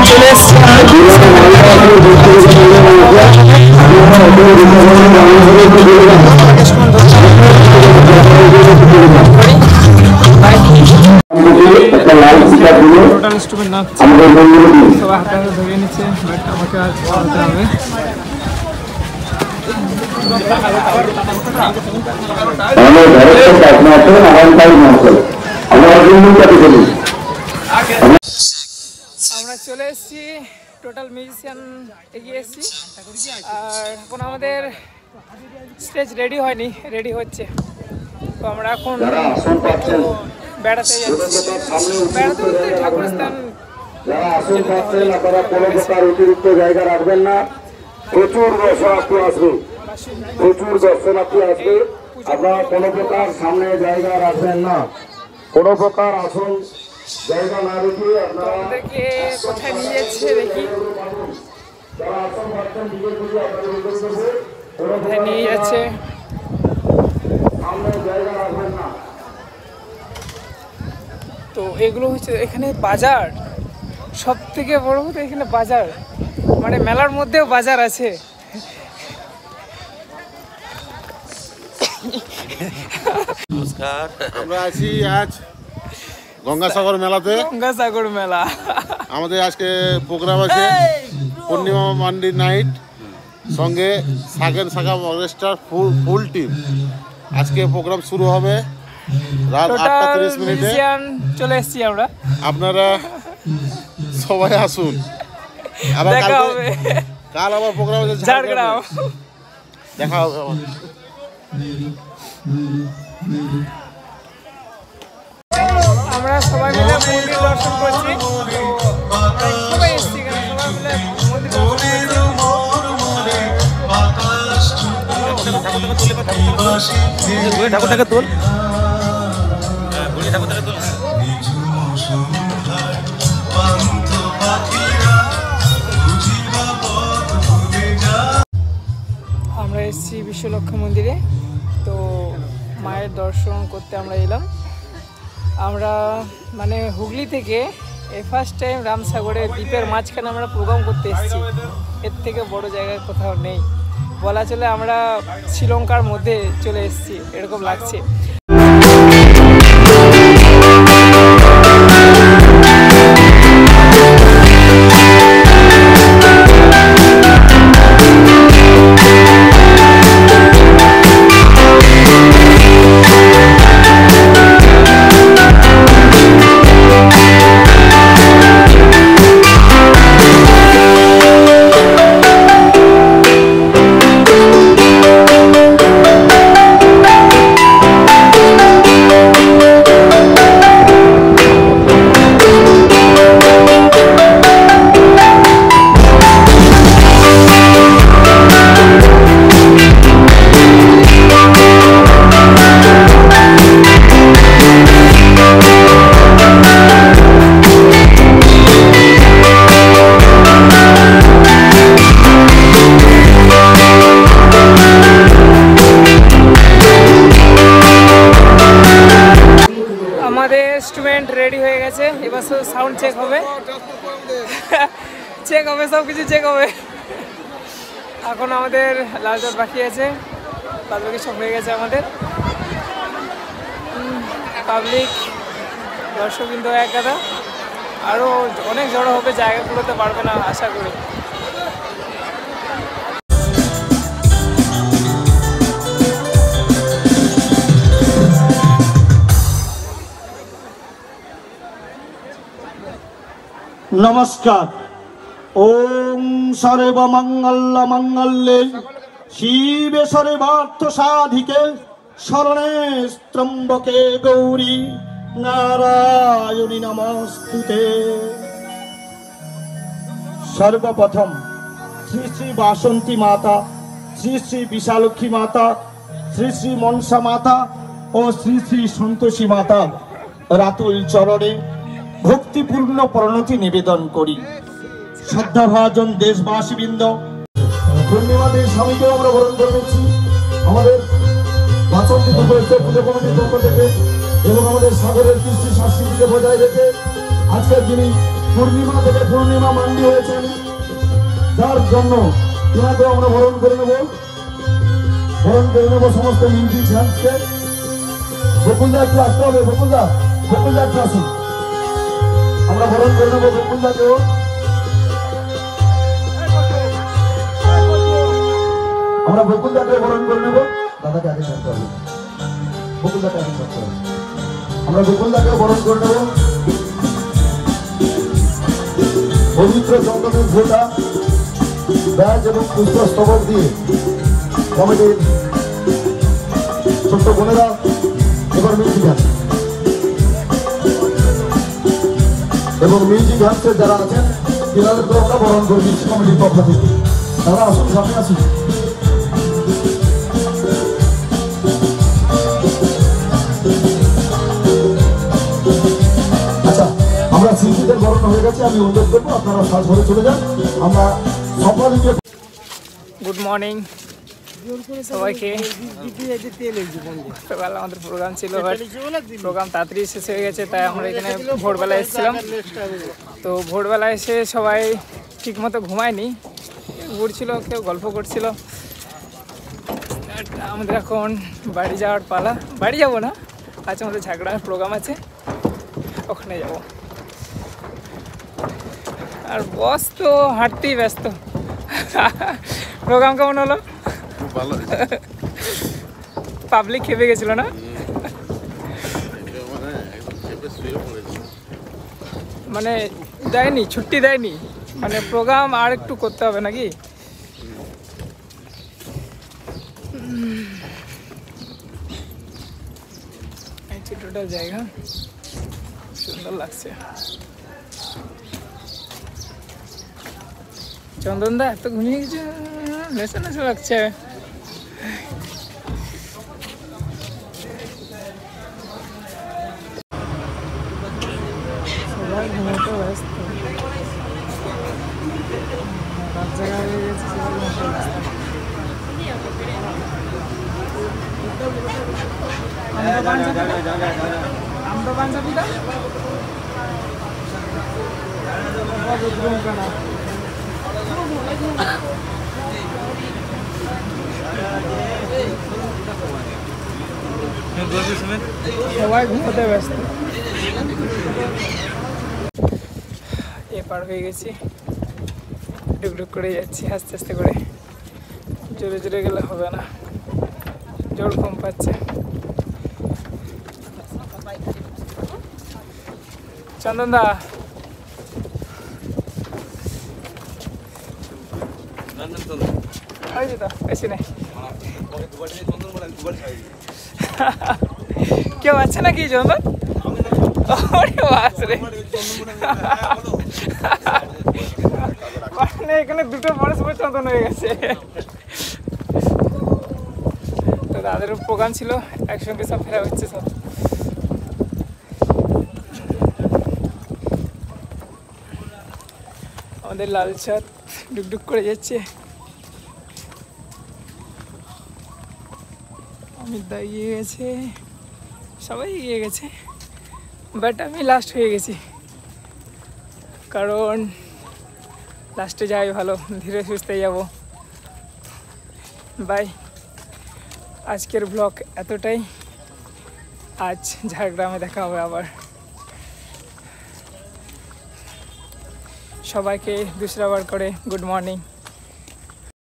চলে এসেছি total student নাচছে, সবাই হাতে হাতে ধরিয়ে নিচ্ছে, বাট আমাকে আর করতে হবে। আমরা চলে এসেছি, টোটাল মিউজিশিয়ান এগিয়ে এসেছি, আর এখন আমাদের স্টেজ রেডি হয়নি, রেডি হচ্ছে। তো আমরা এখন বেড়াতে যাচ্ছি, বেড়াতে বলতে ঠাকুরস্থান। যারা আসন পাচ্ছেন আপনারা কোনো প্রকার অতিরিক্ত জায়গা রাখবেন না। প্রচুর দর্শনার্থী আসবে, প্রচুর দর্শনার্থী আসবে, আপনারা কোনো প্রকার সামনে জায়গা রাখবেন না, কোনো প্রকার আসন জায়গা না রেখে আপনারা আমাদেরকে কোথায় নিয়ে যাচ্ছে দেখি, যারা আসন পাচ্ছেন নিজে থেকে আপনাদের কোথায় নিয়ে যাচ্ছে। সামনে জায়গা রাখবেন না। তো এগুলো হচ্ছে এখানে বাজার, সব থেকে বড় কথা এখানে বাজার, মানে মেলার মধ্যেও বাজার আছে। নমস্কার, আমরা আছি আজ গঙ্গাসাগর মেলাতে। গঙ্গাসাগর মেলা আমাদের আজকে প্রোগ্রাম আছে পূর্ণিমা মান্ডি নাইট, সঙ্গে সাগেন সাগা অর্কেস্ট্রার ফুল টিম। আজকে প্রোগ্রাম শুরু হবে রাত 8:30 চলে এসেছি আমরা, আপনারা সবাই আসুন। আবার দেখা হবে, কাল আবার প্রোগ্রাম আছে ঝাড়গ্রাম, দেখা হবে। আমরা সবাই মিলে মন্দির দর্শন করছি, সবাই এসেছি এখানে, সবাই মিলে মন্দির দর্শন করছি। ঠাকুরটাকে তোল, ঠাকুরটাকে তোল। আমরা এসেছি বিশ্বলক্ষ্মী মন্দিরে, তো মায়ের দর্শন করতে আমরা এলাম। আমরা মানে হুগলি থেকে এই ফার্স্ট টাইম রামসাগরের দ্বীপের মাঝখানে আমরা প্রোগ্রাম করতে এসেছি, এর থেকে বড় জায়গায় কোথাও নেই বলা চলে। আমরা শ্রীলঙ্কার মধ্যে চলে এসেছি এরকম লাগছে। ইনস্ট্রুমেন্ট রেডি হয়ে গেছে, এবার শুধু সাউন্ড চেক হবে, চেক হবে, সব কিছু চেক হবে। এখন আমাদের লাস্ট ডট বাকি আছে, বাদ বাকি সব হয়ে গেছে আমাদের। পাবলিক দর্শকবৃন্দ এক গাদা, আরও অনেক জড়ো হবে, জায়গাগুলোতে পারবে না আশা করি। নমস্কার। ওম সর্বমঙ্গল মঙ্গলে শিবে সর্বার্থ সাধিকে শরণে ত্র্যম্বকে গৌরী নারায়ণী নমস্তুতে। সর্বপ্রথম শ্রী শ্রী বাসন্তী মাতা, শ্রী শ্রী বিশালক্ষী মাতা, শ্রী শ্রী মনসা মাতা ও শ্রী শ্রী সন্তোষী মাতা রাতুল চরণে ভক্তিপূর্ণ প্রণতি নিবেদন করি। শ্রদ্ধাভাজন দেশবাসীবৃন্দ, পূর্ণিমাদের স্বামীকে আমরা বরণ করে নিচ্ছি আমাদের বাচন্দিত পুজো কমিটির পক্ষ থেকে এবং আমাদের সাগরের কৃষ্টি সংস্কৃতিকে বজায় রেখে আজকের যিনি পূর্ণিমা থেকে পূর্ণিমা মান্ডি হয়েছেন, যার জন্য তিনাকেও আমরা বরণ করে নেব। বরণ করে নেব সমস্ত মিউজিক হ্যান্ডসকে। বকুলদা একটু আসতে হবে, বকুলদা একটু আসুন। আমরা বরণ করে নেব বকুলদাকেও। আমরা বকুলদাকে বরণ করে নেব। দাদাকে আগে ছাড়তে হবে, বকুলদাকে আগে ছাড়তে হবে। আমরা বকুলদাকেও বরণ করে নেব। পবিত্র চন্দনের ঘোটা ব্যাজ এবং পুষ্পস্তবক দিয়ে কমিটির ছোট্ট বোনেরা এবার মিউজিক হ্যান্ড এবং মিউজিক হ্যান্ডসের যারা আছেন তিনাদেরকেও আমরা বরণ করে দিচ্ছি কমিটির পক্ষ থেকে। তারা আসুন, সামনে আসুন। আচ্ছা, আমরা শিল্পীদের বরণ হয়ে গেছে। আমি অনুরোধ করবো আপনারা সাজ ঘরে চলে যান। আমরা সম্পাদিত গুড মর্নিং সবাইকে। সকাল আমাদের প্রোগ্রাম ছিল, প্রোগ্রাম তাড়াতাড়ি শেষ হয়ে গেছে, তাই আমরা এখানে ভোরবেলা এসেছিলাম। তো ভোরবেলা এসে সবাই ঠিকমতো ঘুমায়নি, ঘুরছিল, কেউ গল্প করছিল। আমাদের এখন বাড়ি যাওয়ার পালা। বাড়ি যাবো না, আজ আমাদের ঝাগড়ার প্রোগ্রাম আছে, ওখানে যাব। আর বস তো হাঁটতেই ব্যস্ত। প্রোগ্রাম কেমন হলো? ভালো পাবলিক খেপে গেছিল না? মানে দেয়নি, ছুটি দেয়নি, মানে প্রোগ্রাম আর একটু করতে হবে নাকি? টোটাল জায়গা সুন্দর লাগছে। চন্দনদা এত ঘুমিয়ে গেছে, নেশা নেশা লাগছে। সবাই ঘুমোতে ব্যস্ত, রাত জায়গা হয়ে গেছে, সবাই ঘুমোতে ব্যস্ত। আমরা পাঞ্জাবিটা সবাই ঘুমোতে ব্যস্ত। এপার হয়ে গেছি, ডুকডুক করে যাচ্ছি আস্তে আস্তে করে। জোরে জোরে গেলে হবে না, জোর কম পাচ্ছে। চন্দনদা বেশি নেই, কেউ আছে নাকি চন্দন? এখানে দুটো বড় সবাই চন্দন হয়ে গেছে। তো তাদেরও প্রোগ্রাম ছিল, একসঙ্গে সব ফেরা হচ্ছে সব। আমাদের লাল ছাদ ডুকডুক করে যাচ্ছে। অমিত দা এগিয়ে গেছে, সবাই এগিয়ে গেছে, বাট আমি লাস্ট হয়ে গেছি, কারণ লাস্টে যাই ভালো, ধীরে সুস্থে যাব। বাই, আজকের ব্লগ এতটাই। আজ ঝাড়গ্রামে দেখা হবে আবার। সবাইকে দুসরা বার করে গুড মর্নিং।